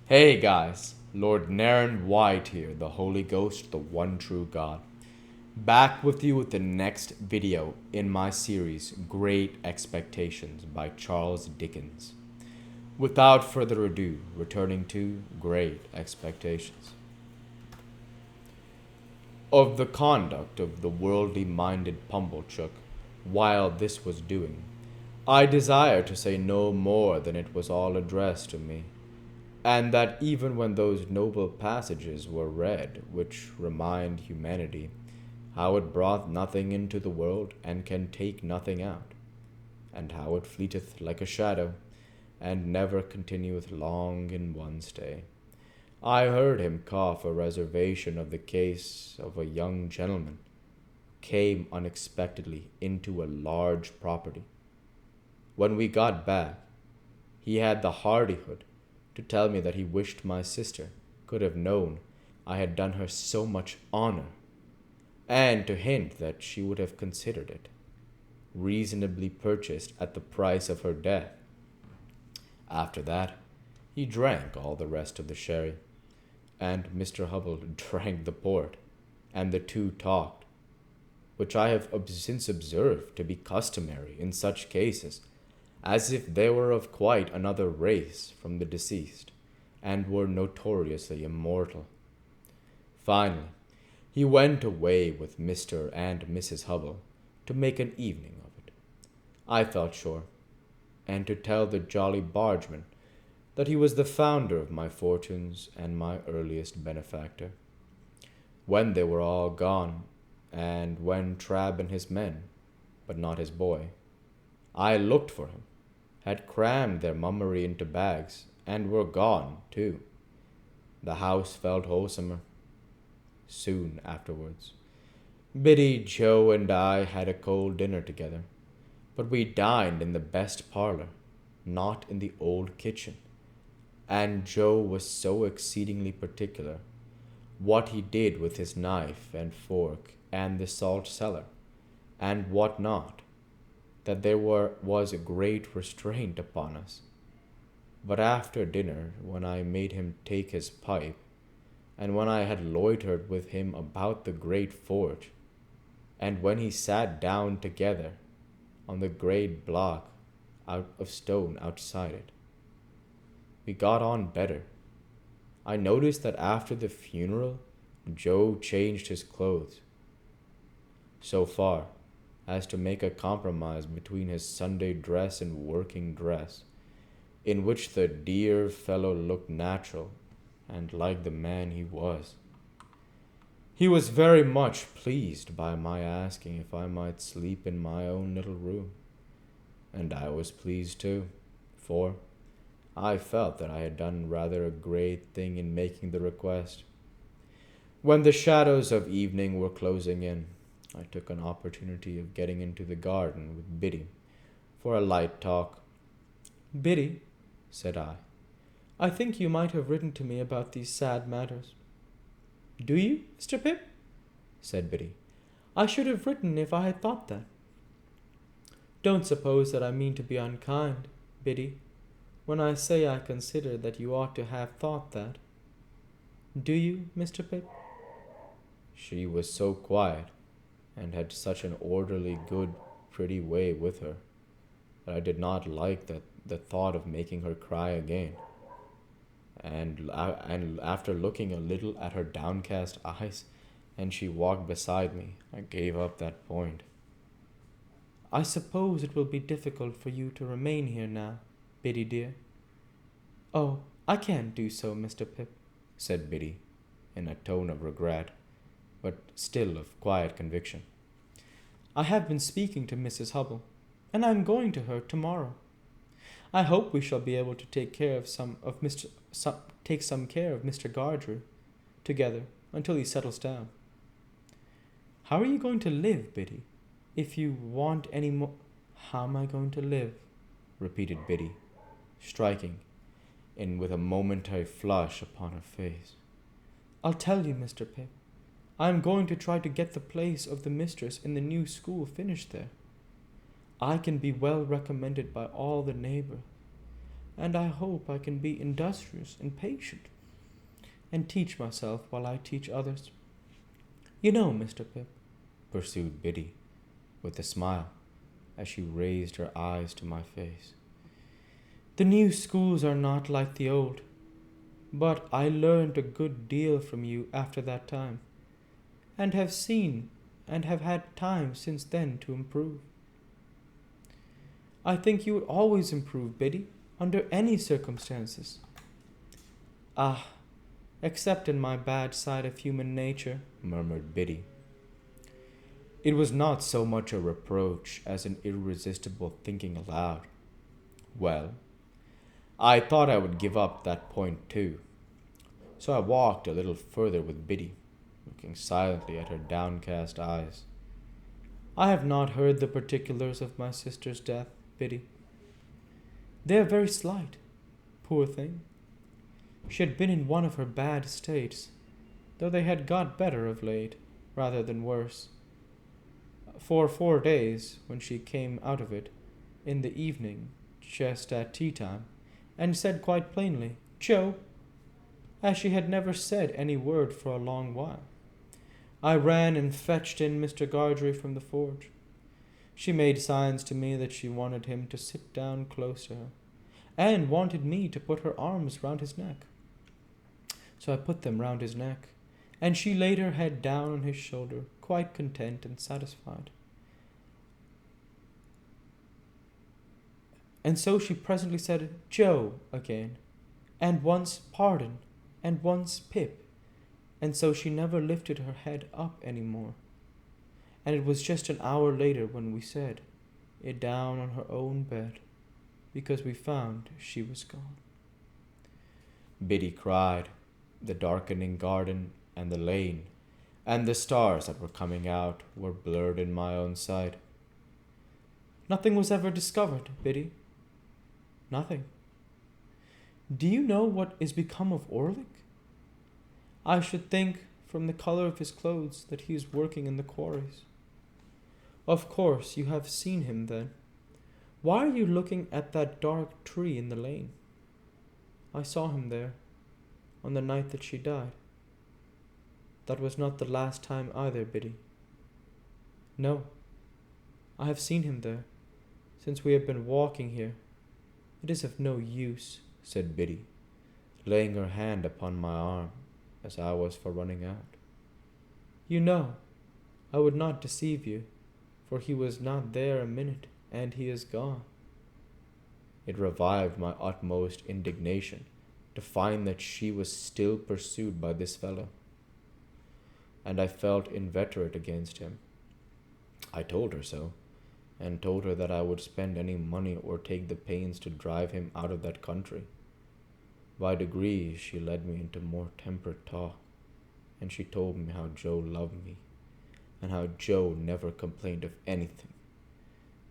Hey guys, Lord Naren White here, the Holy Ghost, the one true God. Back with you with the next video in my series, Great Expectations by Charles Dickens. Without further ado, returning to Great Expectations. Of the conduct of the worldly minded Pumblechook while this was doing, I desire to say no more than it was all addressed to me, and that even when those noble passages were read which remind humanity how it brought nothing into the world and can take nothing out, and how it fleeteth like a shadow, and never continueth long in one stay, I heard him cough a reservation of the case of a young gentleman came unexpectedly into a large property. When we got back, he had the hardihood to tell me that he wished my sister could have known I had done her so much honor, and to hint that she would have considered it reasonably purchased at the price of her death. After that, he drank all the rest of the sherry, and Mr. Hubble drank the port, and the two talked, which I have since observed to be customary in such cases, as if they were of quite another race from the deceased, and were notoriously immortal. Finally, he went away with Mr. and Mrs. Hubble to make an evening of it, I felt sure, and to tell the jolly bargeman that he was the founder of my fortunes and my earliest benefactor. When they were all gone, and when Trabb and his men, but not his boy, I looked for him, had crammed their mummery into bags, and were gone, too, the house felt wholesomer. Soon afterwards, Biddy, Joe, and I had a cold dinner together, but we dined in the best parlor, not in the old kitchen, and Joe was so exceedingly particular what he did with his knife and fork and the salt cellar, and what not, that was a great restraint upon us. But after dinner, when I made him take his pipe, and when I had loitered with him about the great forge, and when he sat down together on the great block out of stone outside it, we got on better. I noticed that after the funeral, Joe changed his clothes, so far as to make a compromise between his Sunday dress and working dress, in which the dear fellow looked natural and like the man he was. He was very much pleased by my asking if I might sleep in my own little room, and I was pleased too, for I felt that I had done rather a great thing in making the request. When the shadows of evening were closing in, I took an opportunity of getting into the garden with Biddy for a light talk. "Biddy," said I think you might have written to me about these sad matters." "Do you, Mr. Pip?" said Biddy. "I should have written if I had thought that." "Don't suppose that I mean to be unkind, Biddy, when I say I consider that you ought to have thought that. Do you, Mr. Pip?" She was so quiet, and had such an orderly, good, pretty way with her, that I did not like the thought of making her cry again. And after looking a little at her downcast eyes, and she walked beside me, I gave up that point. "I suppose it will be difficult for you to remain here now, Biddy dear." "Oh, I can't do so, Mr. Pip," said Biddy, in a tone of regret, but still of quiet conviction. "I have been speaking to Mrs. Hubble, and I am going to her tomorrow. I hope we shall be able to take some care of Mr. Gardrew together until he settles down." "How are you going to live, Biddy, if you want any more—" "How am I going to live?" repeated Biddy, striking in with a momentary flush upon her face. "I'll tell you, Mr. Pip. I am going to try to get the place of the mistress in the new school finished there. I can be well recommended by all the neighbors, and I hope I can be industrious and patient, and teach myself while I teach others. You know, Mr. Pip, pursued Biddy, with a smile, as she raised her eyes to my face, the new schools are not like the old, but I learned a good deal from you after that time, and have seen and have had time since then to improve. I think you would always improve, Biddy, under any circumstances. Ah, except in my bad side of human nature, murmured Biddy. It was not so much a reproach as an irresistible thinking aloud. Well, I thought I would give up that point too, so I walked a little further with Biddy, looking silently at her downcast eyes. I have not heard the particulars of my sister's death, Biddy. They are very slight, poor thing. She had been in one of her bad states, though they had got better of late, rather than worse. For 4 days, when she came out of it, in the evening, just at tea time, and said quite plainly, Joe, as she had never said any word for a long while. I ran and fetched in Mr. Gargery from the forge. She made signs to me that she wanted him to sit down close to her, and wanted me to put her arms round his neck. So I put them round his neck, and she laid her head down on his shoulder, quite content and satisfied. And so she presently said, Joe, again, and once pardon, and once Pip, and so she never lifted her head up any more. And it was just an hour later when we said it down on her own bed, because we found she was gone. Biddy cried. The darkening garden and the lane and the stars that were coming out were blurred in my own sight. Nothing was ever discovered, Biddy. Nothing. Do you know what is become of Orlick? I should think, from the color of his clothes, that he is working in the quarries. Of course, you have seen him, then. Why are you looking at that dark tree in the lane? I saw him there, on the night that she died. That was not the last time either, Biddy. No, I have seen him there, since we have been walking here. It is of no use, said Biddy, laying her hand upon my arm, as I was for running out. You know, I would not deceive you, for he was not there a minute, and he is gone. It revived my utmost indignation to find that she was still pursued by this fellow, and I felt inveterate against him. I told her so, and told her that I would spend any money or take the pains to drive him out of that country. By degrees she led me into more temperate talk, and she told me how Joe loved me, and how Joe never complained of anything.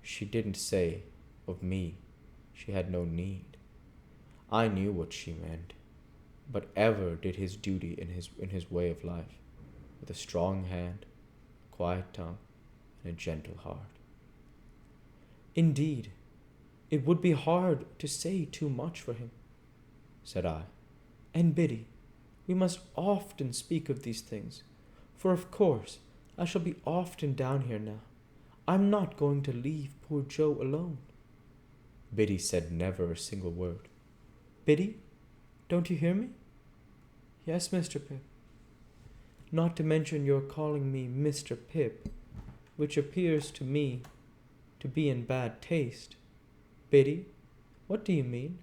She didn't say, of me, she had no need. I knew what she meant, but ever did his duty in his way of life, with a strong hand, a quiet tongue, and a gentle heart. Indeed, it would be hard to say too much for him, said I. And Biddy, we must often speak of these things, for of course I shall be often down here now. I'm not going to leave poor Joe alone. Biddy said never a single word. Biddy, don't you hear me? Yes, Mr. Pip. Not to mention your calling me Mr. Pip, which appears to me to be in bad taste. Biddy, what do you mean?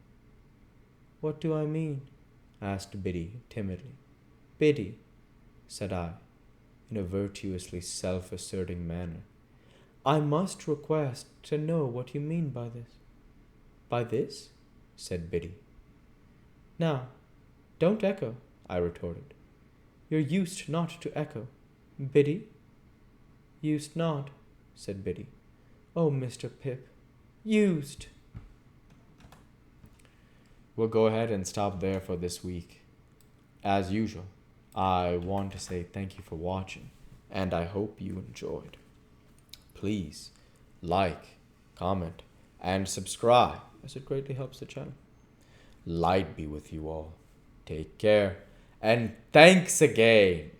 What do I mean? Asked Biddy timidly. Biddy, said I, in a virtuously self-asserting manner, I must request to know what you mean by this. By this? Said Biddy. Now, don't echo, I retorted. You're used not to echo. Biddy? Used not, said Biddy. Oh, Mr. Pip, used. We'll go ahead and stop there for this week. As usual, I want to say thank you for watching, and I hope you enjoyed. Please like, comment, and subscribe, as it greatly helps the channel. Light be with you all. Take care. And thanks again.